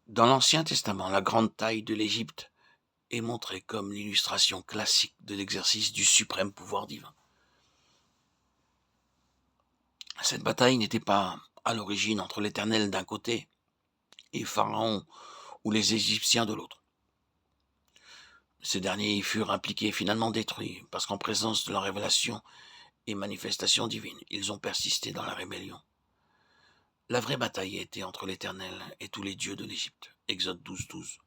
Dans l'Ancien Testament, la grande taille de l'Égypte est montrée comme l'illustration classique de l'exercice du suprême pouvoir divin. Cette bataille n'était pas à l'origine entre l'Éternel d'un côté et Pharaon ou les Égyptiens de l'autre. Ces derniers y furent impliqués, finalement détruits, parce qu'en présence de leur révélation et manifestation divine, ils ont persisté dans la rébellion. La vraie bataille était entre l'Éternel et tous les dieux de l'Égypte, Exode 12,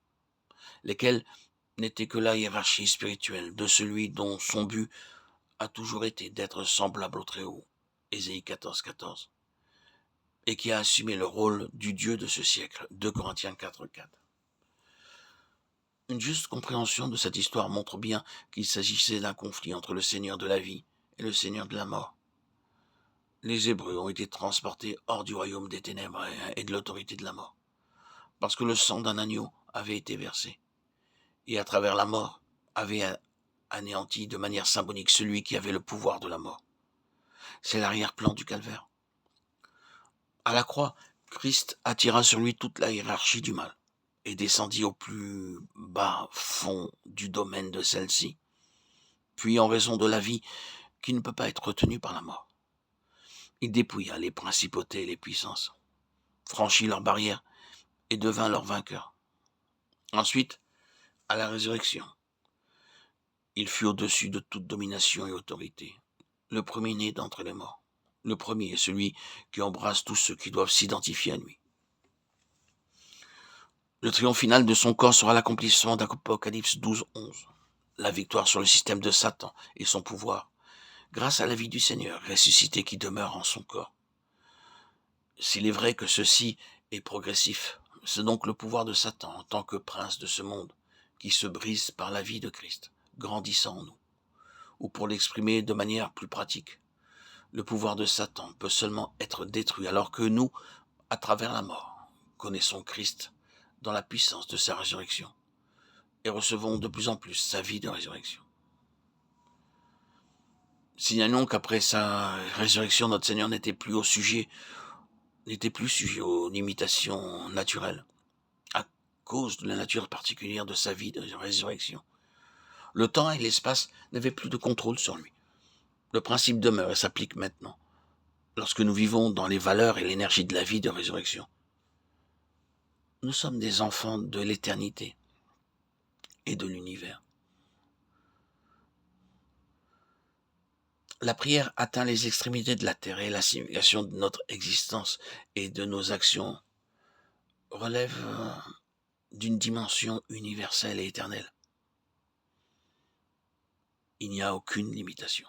lesquels n'étaient que la hiérarchie spirituelle de celui dont son but a toujours été d'être semblable au Très-Haut, Ésaïe 14, et qui a assumé le rôle du Dieu de ce siècle, 2 Corinthiens 4. Une juste compréhension de cette histoire montre bien qu'il s'agissait d'un conflit entre le Seigneur de la vie et le Seigneur de la mort. Les Hébreux ont été transportés hors du royaume des ténèbres et de l'autorité de la mort, parce que le sang d'un agneau avait été versé, et à travers la mort avait anéanti de manière symbolique celui qui avait le pouvoir de la mort. C'est l'arrière-plan du calvaire. À la croix, Christ attira sur lui toute la hiérarchie du mal et descendit au plus bas fond du domaine de celle-ci, puis en raison de la vie qui ne peut pas être retenue par la mort. Il dépouilla les principautés et les puissances, franchit leurs barrières et devint leur vainqueur. Ensuite, à la résurrection, il fut au-dessus de toute domination et autorité, le premier-né d'entre les morts. Le premier est celui qui embrasse tous ceux qui doivent s'identifier à lui. Le triomphe final de son corps sera l'accomplissement d'Apocalypse 12, la victoire sur le système de Satan et son pouvoir, grâce à la vie du Seigneur ressuscité qui demeure en son corps. S'il est vrai que ceci est progressif, c'est donc le pouvoir de Satan en tant que prince de ce monde qui se brise par la vie de Christ, grandissant en nous. Ou pour l'exprimer de manière plus pratique, le pouvoir de Satan peut seulement être détruit alors que nous, à travers la mort, connaissons Christ dans la puissance de sa résurrection et recevons de plus en plus sa vie de résurrection. Signalons qu'après sa résurrection, notre Seigneur n'était plus sujet aux limitations naturelles, à cause de la nature particulière de sa vie de résurrection. Le temps et l'espace n'avaient plus de contrôle sur lui. Le principe demeure et s'applique maintenant, lorsque nous vivons dans les valeurs et l'énergie de la vie de résurrection. Nous sommes des enfants de l'éternité et de l'univers. La prière atteint les extrémités de la terre et la signification de notre existence et de nos actions relève d'une dimension universelle et éternelle. Il n'y a aucune limitation.